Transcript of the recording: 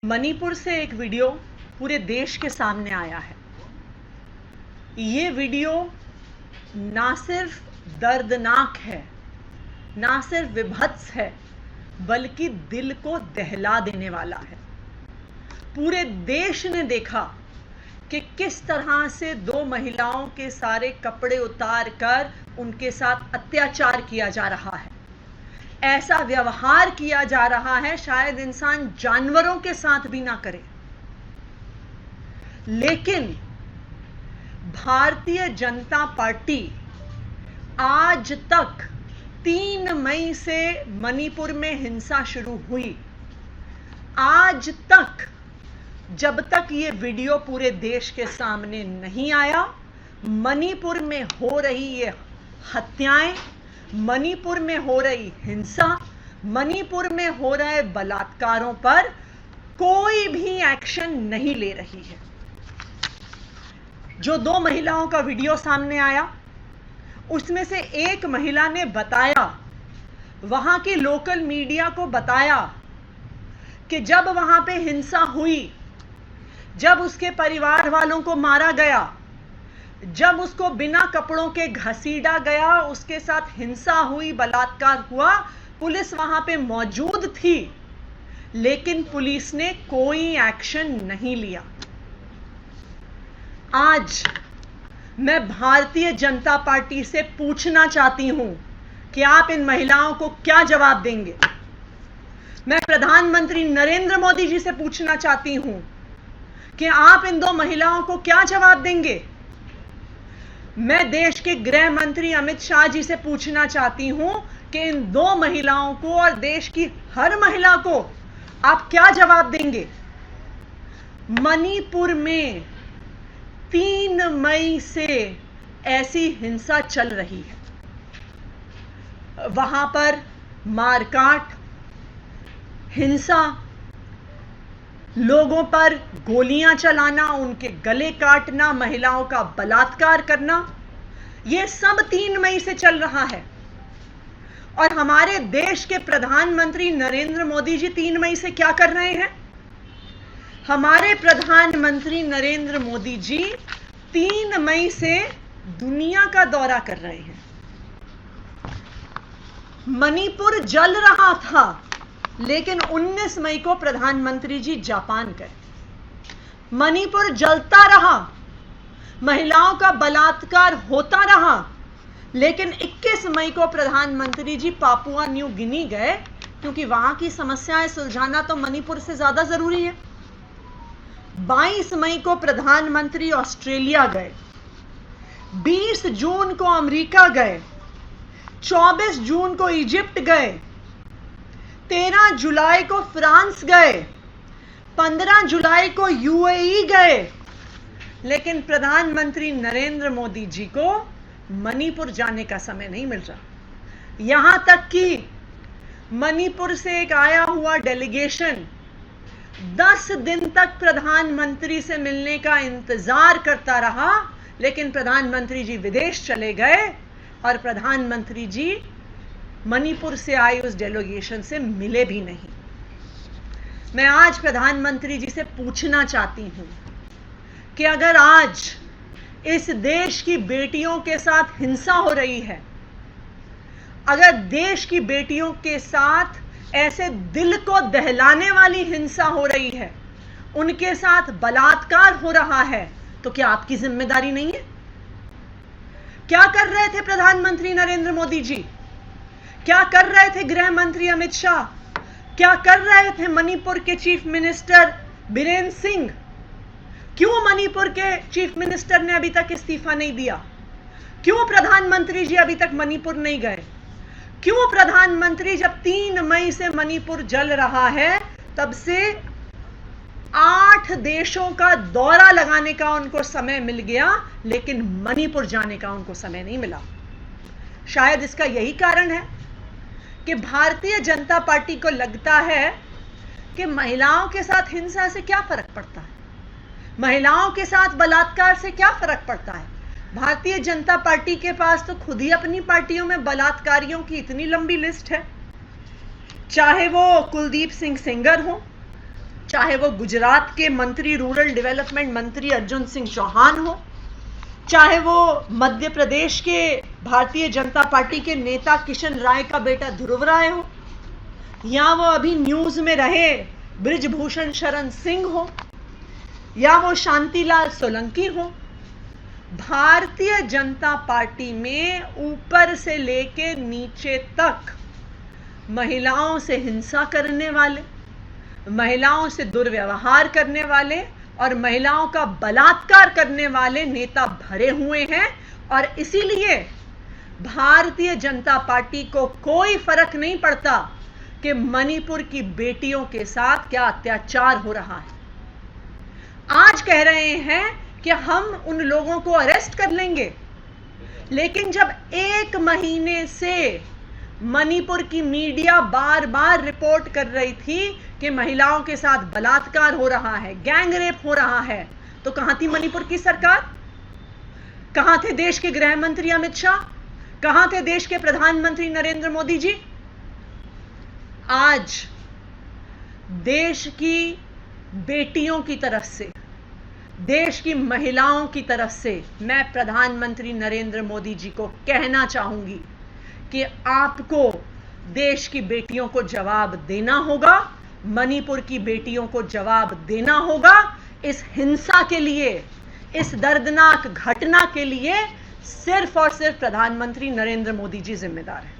मणिपुर से एक वीडियो पूरे देश के सामने आया है। ये वीडियो ना सिर्फ दर्दनाक है, ना सिर्फ विभत्स है, बल्कि दिल को दहला देने वाला है। पूरे देश ने देखा कि किस तरह से दो महिलाओं के सारे कपड़े उतार कर उनके साथ अत्याचार किया जा रहा है। ऐसा व्यवहार किया जा रहा है शायद इंसान जानवरों के साथ भी ना करे। लेकिन भारतीय जनता पार्टी आज तक 3 मई से मणिपुर में हिंसा शुरू हुई, आज तक जब तक ये वीडियो पूरे देश के सामने नहीं आया, मणिपुर में हो रही ये हत्याएं, मणिपुर में हो रही हिंसा, मणिपुर में हो रहे बलात्कारों पर कोई भी एक्शन नहीं ले रही है। जो 2 महिलाओं का वीडियो सामने आया, उसमें से एक महिला ने बताया, वहां की लोकल मीडिया को बताया कि जब वहां पे हिंसा हुई, जब उसके परिवार वालों को मारा गया, जब उसको बिना कपड़ों के घसीटा गया, उसके साथ हिंसा हुई, बलात्कार हुआ, पुलिस वहां पे मौजूद थी, लेकिन पुलिस ने कोई एक्शन नहीं लिया। आज मैं भारतीय जनता पार्टी से पूछना चाहती हूं कि आप इन महिलाओं को क्या जवाब देंगे। मैं प्रधानमंत्री नरेंद्र मोदी जी से पूछना चाहती हूं कि आप इन 2 महिलाओं को क्या जवाब देंगे। मैं देश के गृह मंत्री अमित शाह जी से पूछना चाहती हूं कि इन 2 महिलाओं को और देश की हर महिला को आप क्या जवाब देंगे। मणिपुर में 3 मई से ऐसी हिंसा चल रही है। वहां पर मारकाट, हिंसा, लोगों पर गोलियां चलाना, उनके गले काटना, महिलाओं का बलात्कार करना, यह सब 3 मई से चल रहा है। और हमारे देश के प्रधानमंत्री नरेंद्र मोदी जी 3 मई से क्या कर रहे हैं? हमारे प्रधानमंत्री नरेंद्र मोदी जी 3 मई से दुनिया का दौरा कर रहे हैं। मणिपुर जल रहा था, लेकिन 19 मई को प्रधानमंत्री जी जापान गए। मणिपुर जलता रहा, महिलाओं का बलात्कार होता रहा, लेकिन 21 मई को प्रधानमंत्री जी पापुआ न्यू गिनी गए, क्योंकि वहां की समस्याएं सुलझाना तो मणिपुर से ज्यादा जरूरी है। 22 मई को प्रधानमंत्री ऑस्ट्रेलिया गए, 20 जून को अमेरिका गए, 24 जून को इजिप्ट गए, 13 जुलाई को फ्रांस गए, 15 जुलाई को यूएई गए, लेकिन प्रधानमंत्री नरेंद्र मोदी जी को मणिपुर जाने का समय नहीं मिल रहा। यहां तक कि मणिपुर से एक आया हुआ डेलीगेशन 10 दिन तक प्रधानमंत्री से मिलने का इंतजार करता रहा, लेकिन प्रधानमंत्री जी विदेश चले गए और प्रधानमंत्री जी मणिपुर से आई उस डेलीगेशन से मिले भी नहीं। मैं आज प्रधानमंत्री जी से पूछना चाहती हूं कि अगर आज इस देश की बेटियों के साथ हिंसा हो रही है, अगर देश की बेटियों के साथ ऐसे दिल को दहलाने वाली हिंसा हो रही है, उनके साथ बलात्कार हो रहा है, तो क्या आपकी जिम्मेदारी नहीं है? क्या कर रहे थे प्रधानमंत्री नरेंद्र मोदी जी? क्या कर रहे थे गृह मंत्री अमित शाह? क्या कर रहे थे मणिपुर के चीफ मिनिस्टर बीरेन सिंह? क्यों मणिपुर के चीफ मिनिस्टर ने अभी तक इस्तीफा नहीं दिया? क्यों प्रधानमंत्री जी अभी तक मणिपुर नहीं गए? क्यों प्रधानमंत्री जब 3 मई से मणिपुर जल रहा है, तब से 8 देशों का दौरा लगाने का उनको समय मिल गया, लेकिन मणिपुर जाने का उनको समय नहीं मिला? शायद इसका यही कारण है कि भारतीय जनता पार्टी को लगता है कि महिलाओं के साथ हिंसा से क्या फर्क पड़ता है, महिलाओं के साथ बलात्कार से क्या फर्क पड़ता है। भारतीय जनता पार्टी के पास तो खुद ही अपनी पार्टियों में बलात्कारियों की इतनी लंबी लिस्ट है, चाहे वो कुलदीप सिंह सेंगर हो, चाहे वो गुजरात के मंत्री रूरल डेवलपमेंट मंत्री अर्जुन सिंह चौहान हो, चाहे वो मध्य प्रदेश के भारतीय जनता पार्टी के नेता किशन राय का बेटा ध्रुव राय हो, या वो अभी न्यूज में रहे बृजभूषण शरण सिंह हो, या वो शांतिलाल सोलंकी हो, भारतीय जनता पार्टी में ऊपर से लेके नीचे तक महिलाओं से हिंसा करने वाले, महिलाओं से दुर्व्यवहार करने वाले और महिलाओं का बलात्कार करने वाले नेता भरे हुए हैं। और इसीलिए भारतीय जनता पार्टी को कोई फर्क नहीं पड़ता कि मणिपुर की बेटियों के साथ क्या अत्याचार हो रहा है। आज कह रहे हैं कि हम उन लोगों को अरेस्ट कर लेंगे, लेकिन जब 1 महीने से मणिपुर की मीडिया बार बार रिपोर्ट कर रही थी कि महिलाओं के साथ बलात्कार हो रहा है, गैंग रेप हो रहा है, तो कहां थी मणिपुर की सरकार? कहां थे देश के गृह मंत्री अमित शाह? कहां थे देश के प्रधानमंत्री नरेंद्र मोदी जी? आज देश की बेटियों की तरफ से, देश की महिलाओं की तरफ से मैं प्रधानमंत्री नरेंद्र मोदी जी को कहना चाहूंगी कि आपको देश की बेटियों को जवाब देना होगा, मणिपुर की बेटियों को जवाब देना होगा। इस हिंसा के लिए, इस दर्दनाक घटना के लिए सिर्फ और सिर्फ प्रधानमंत्री नरेंद्र मोदी जी जिम्मेदार हैं।